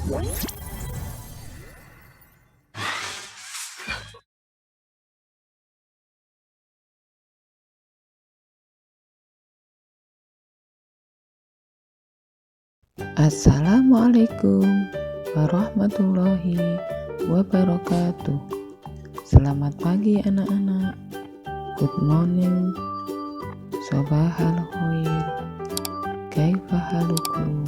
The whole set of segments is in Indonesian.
Assalamualaikum warahmatullahi wabarakatuh. Selamat pagi anak-anak. Good morning. Sobahal khair. Kaifa halukum?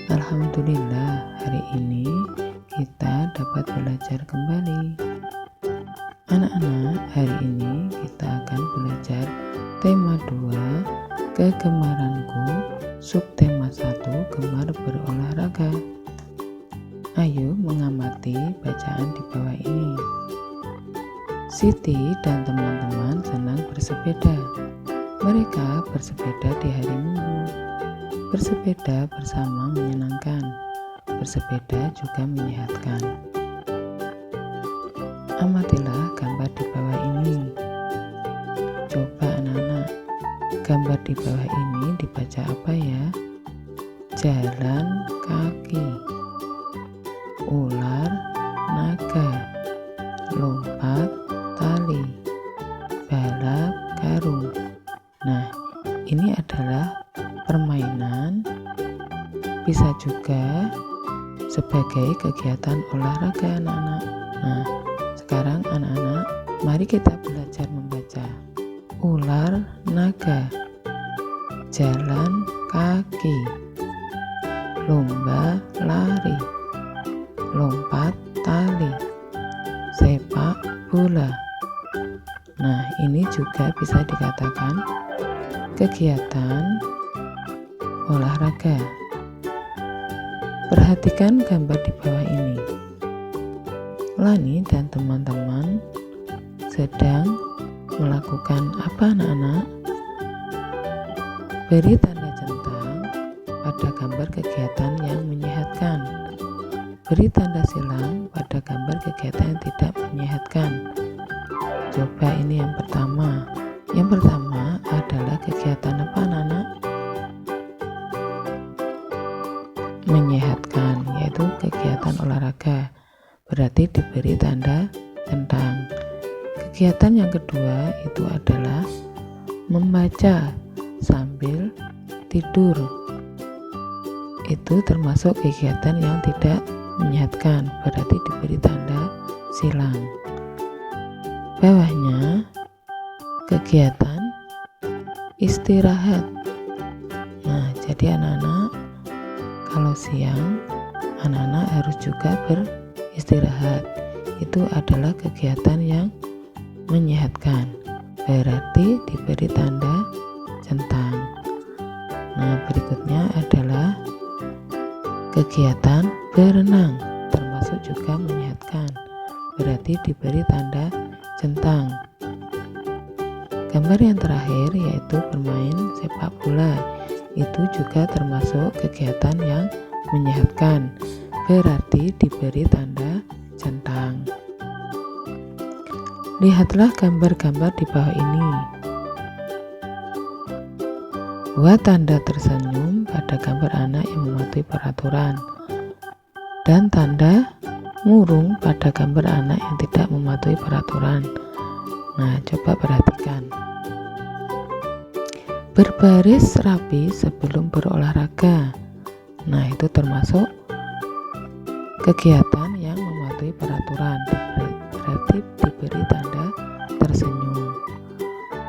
Alhamdulillah, hari ini kita dapat belajar kembali. Anak-anak, hari ini kita akan belajar tema 2, kegemaranku, subtema 1, gemar berolahraga. Ayo mengamati bacaan di bawah ini. Siti dan teman-teman senang bersepeda. Mereka bersepeda di hari Minggu. Bersepeda bersama menyenangkan. Bersepeda juga menyehatkan. Amatilah gambar di bawah ini. Coba anak-anak, gambar di bawah ini dibaca apa ya? Jalan kaki, ular, naga, lompat tali, balap karung. Nah, ini adalah permainan, bisa juga sebagai kegiatan olahraga anak-anak. Nah, sekarang anak-anak, mari kita belajar membaca. Ular, naga, jalan kaki, lomba lari, lompat tali, sepak bola. Nah, ini juga bisa dikatakan kegiatan olahraga. Perhatikan gambar di bawah ini. Lani dan teman-teman sedang melakukan apa anak-anak? Beri tanda centang pada gambar kegiatan yang menyehatkan. Beri tanda silang pada gambar kegiatan yang tidak menyehatkan. Coba ini yang pertama. Yang pertama adalah kegiatan apa anak-anak? Menyehatkan, yaitu kegiatan olahraga. Berarti diberi tanda centang. Kegiatan yang kedua itu adalah membaca sambil tidur. Itu termasuk kegiatan yang tidak menyehatkan, berarti diberi tanda silang. Bawahnya kegiatan istirahat. Nah, jadi anak-anak, kalau siang anak-anak harus juga beristirahat. Itu adalah kegiatan yang menyehatkan, berarti diberi tanda centang. Nah, berikutnya adalah kegiatan berenang, termasuk juga menyehatkan, berarti diberi tanda centang. Gambar yang terakhir yaitu bermain sepak bola, itu juga termasuk kegiatan yang menyehatkan, berarti diberi tanda centang. Lihatlah gambar-gambar di bawah ini. Buat tanda tersenyum pada gambar anak yang mematuhi peraturan, dan tanda murung pada gambar anak yang tidak mematuhi peraturan. Nah, coba perhatikan. Berbaris rapi sebelum berolahraga. Nah, itu termasuk kegiatan yang mematuhi peraturan, berarti diberi tanda tersenyum.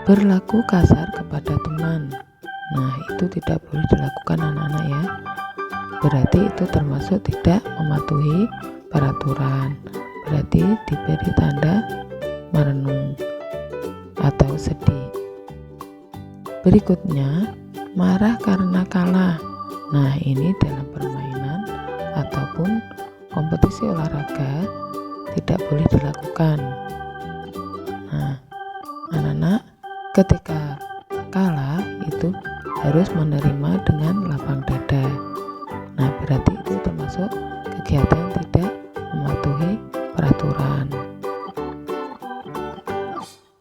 Berlaku kasar kepada teman. Nah, itu tidak boleh dilakukan anak-anak ya. Berarti itu termasuk tidak mematuhi peraturan. Berarti diberi tanda merenung atau sedih. Berikutnya, marah karena kalah. Nah, ini dalam permainan ataupun kompetisi olahraga tidak boleh dilakukan. Nah, anak-anak ketika kalah itu harus menerima dengan lapang dada. Nah, berarti itu termasuk kegiatan tidak mematuhi peraturan.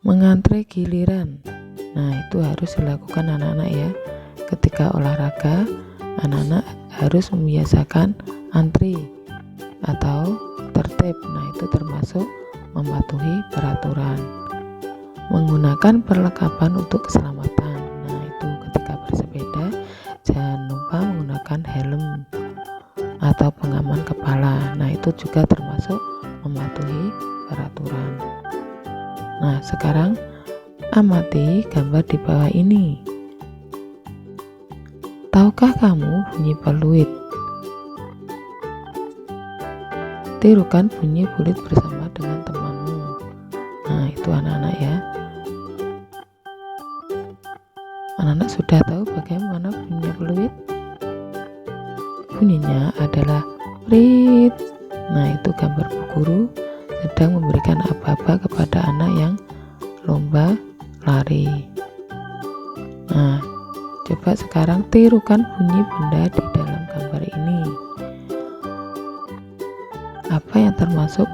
Mengantre giliran. Nah, itu harus dilakukan anak-anak ya. Ketika olahraga, anak-anak harus membiasakan antri atau tertib. Nah, itu termasuk mematuhi peraturan. Menggunakan perlengkapan untuk keselamatan. Nah, itu ketika bersepeda jangan lupa menggunakan helm atau pengaman kepala. Nah, itu juga termasuk mematuhi peraturan. Nah, sekarang amati gambar di bawah ini. Tahukah kamu bunyi peluit? Tirukan bunyi peluit bersama dengan temanmu. Nah, itu anak-anak ya. Anak-anak sudah tahu bagaimana bunyi peluit? Bunyinya adalah prit. Nah, itu gambar Bu Guru sedang memberikan aba-aba kepada anak yang lomba lari. Nah, coba sekarang tirukan bunyi benda di dalam gambar ini. Apa yang termasuk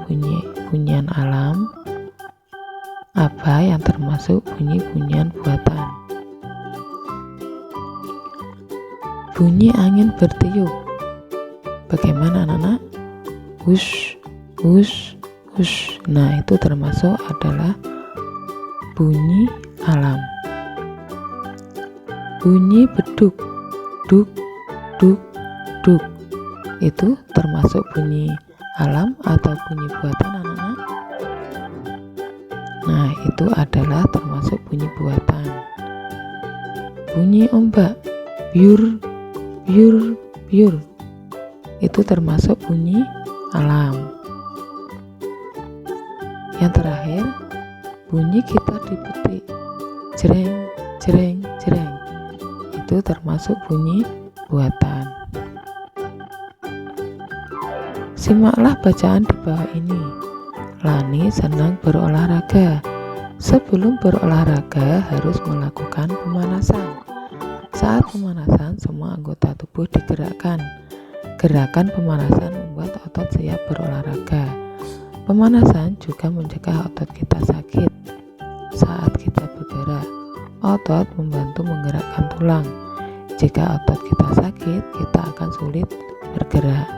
bunyian alam? Apa yang termasuk bunyian buatan? Bunyi angin bertiup. Bagaimana anak-anak? Hush, hush, hush. Nah, itu termasuk adalah bunyi alam. Bunyi beduk, duk, duk, duk. Itu termasuk bunyi alam atau bunyi buatan anak-anak? Nah, itu adalah termasuk bunyi buatan. Bunyi ombak, biur, biur, biur. Itu termasuk bunyi alam. Yang terakhir, bunyi gitar dipetik, jreng, jreng, jreng. Itu termasuk bunyi buatan. Simaklah bacaan di bawah ini. Lani senang berolahraga. Sebelum berolahraga harus melakukan pemanasan. Saat pemanasan, semua anggota tubuh digerakkan. Gerakan pemanasan membuat otot siap berolahraga. Pemanasan juga mencegah otot kita sakit. Saat kita bergerak, otot membantu menggerakkan tulang. Jika otot kita sakit, kita akan sulit bergerak.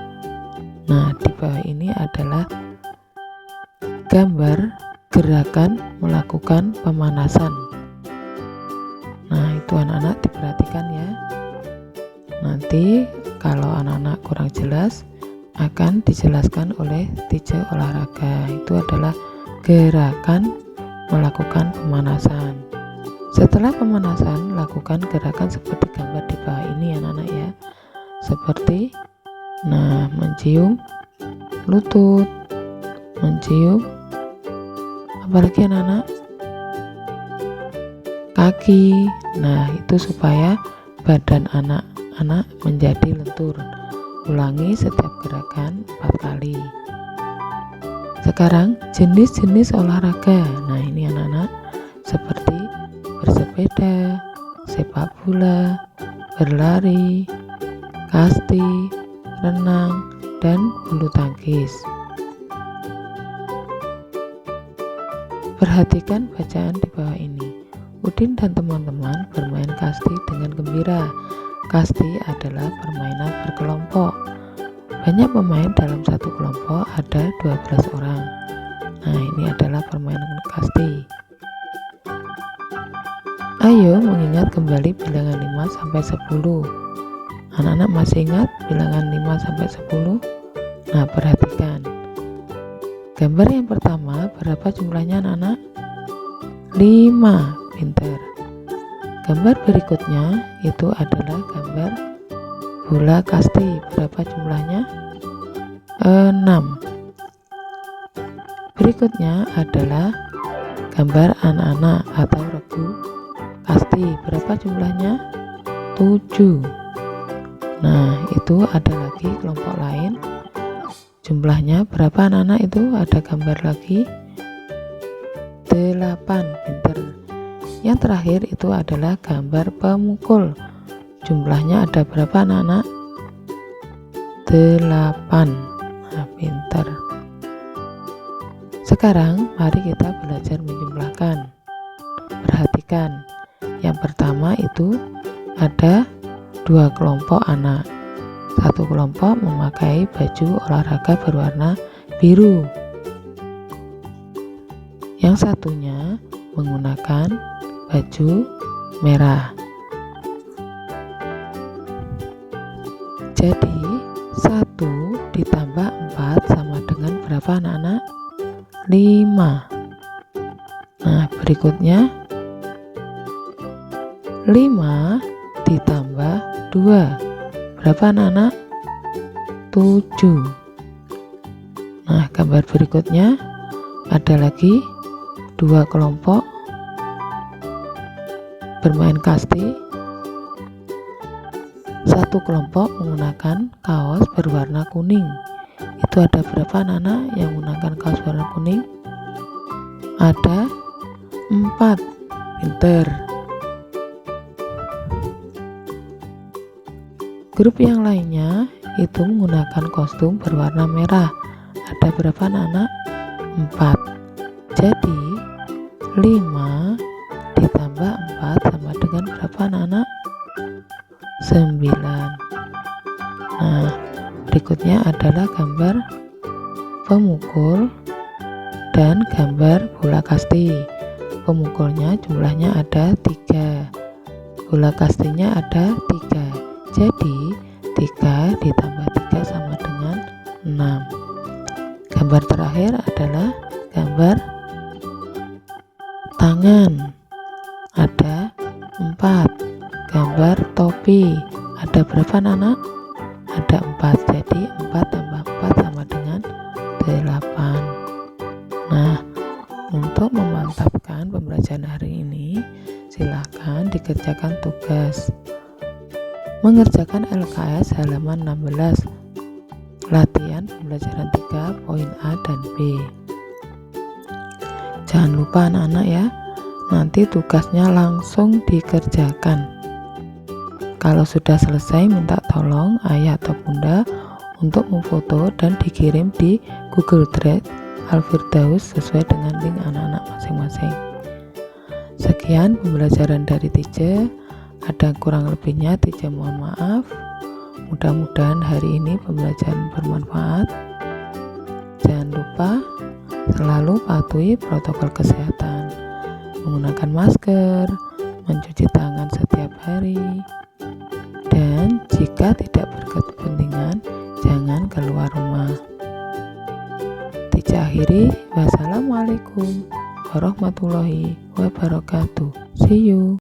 Nah, di bawah ini adalah gambar gerakan melakukan pemanasan. Nah, itu anak-anak diperhatikan ya. Nanti kalau anak-anak kurang jelas akan dijelaskan oleh teacher olahraga. Itu adalah gerakan melakukan pemanasan. Setelah pemanasan, lakukan gerakan seperti gambar di bawah ini anak-anak ya. Seperti mencium lutut, mencium apalagi anak-anak, kaki. Nah, itu supaya badan anak-anak menjadi lentur. Ulangi setiap gerakan 4 kali. Sekarang jenis-jenis olahraga. Nah, ini anak-anak seperti bersepeda, sepak bola, berlari, kasti, renang, dan bulu tangkis. Perhatikan bacaan di bawah ini. Udin dan teman-teman bermain kasti dengan gembira. Kasti adalah permainan berkelompok. Banyak pemain dalam satu kelompok, ada 12 orang. Nah, ini adalah permainan kasti. Ayo mengingat kembali bilangan 5 sampai 10. Anak-anak masih ingat bilangan 5 sampai 10? Nah, perhatikan. Gambar yang pertama, berapa jumlahnya anak-anak? 5, pinter. Gambar berikutnya itu adalah gambar bola kasti. Berapa jumlahnya? 6. Berikutnya adalah gambar anak-anak atau regu kasti. Berapa jumlahnya? 7. Nah, itu ada lagi kelompok lain. Jumlahnya berapa anak-anak itu? Ada gambar lagi 8, pinter. Yang terakhir itu adalah gambar pemukul. Jumlahnya ada berapa anak-anak? 8. Nah, pinter. Sekarang mari kita belajar menjumlahkan. Perhatikan. Yang pertama itu ada 2 kelompok anak. Satu kelompok memakai baju olahraga berwarna biru. Yang satunya menggunakan baju merah. Jadi 1 ditambah 4 sama dengan berapa anak-anak? 5. Nah, berikutnya 5 ditambah 2. Berapa anak-anak? 7. Nah, gambar berikutnya ada lagi 2 kelompok bermain kasti. Satu kelompok menggunakan kaos berwarna kuning. Itu ada berapa anak-anak yang menggunakan kaos warna kuning? Ada 4. Pinter. Grup yang lainnya itu menggunakan kostum berwarna merah. Ada berapa anak-anak? 4. Jadi 5 ditambah 4 sama dengan berapa anak-anak? 9. Nah, berikutnya adalah gambar pemukul dan gambar bola kasti. Pemukulnya jumlahnya ada 3, bola kastinya ada 3. Jadi 3 ditambah 3 sama dengan 6. Gambar terakhir adalah gambar tangan, ada 4. Gambar topi, ada berapa anak-anak? Ada 4. Jadi 4 tambah 4 sama dengan 8. Nah, untuk memantapkan pembelajaran hari ini, silakan dikerjakan tugas mengerjakan LKS halaman 16, latihan pembelajaran 3 poin A dan B. Jangan lupa anak-anak ya, nanti tugasnya langsung dikerjakan. Kalau sudah selesai, minta tolong ayah atau bunda untuk memfoto dan dikirim di Google Drive Al-Firdaus sesuai dengan link anak-anak masing-masing. Sekian pembelajaran dari Teacher. Ada kurang lebihnya Teacher mohon maaf. Mudah-mudahan hari ini pembelajaran bermanfaat. Jangan lupa selalu patuhi protokol kesehatan, menggunakan masker, mencuci tangan setiap hari, dan jika tidak berkepentingan jangan keluar rumah. Teacher akhiri, wassalamualaikum warahmatullahi wabarakatuh. See you.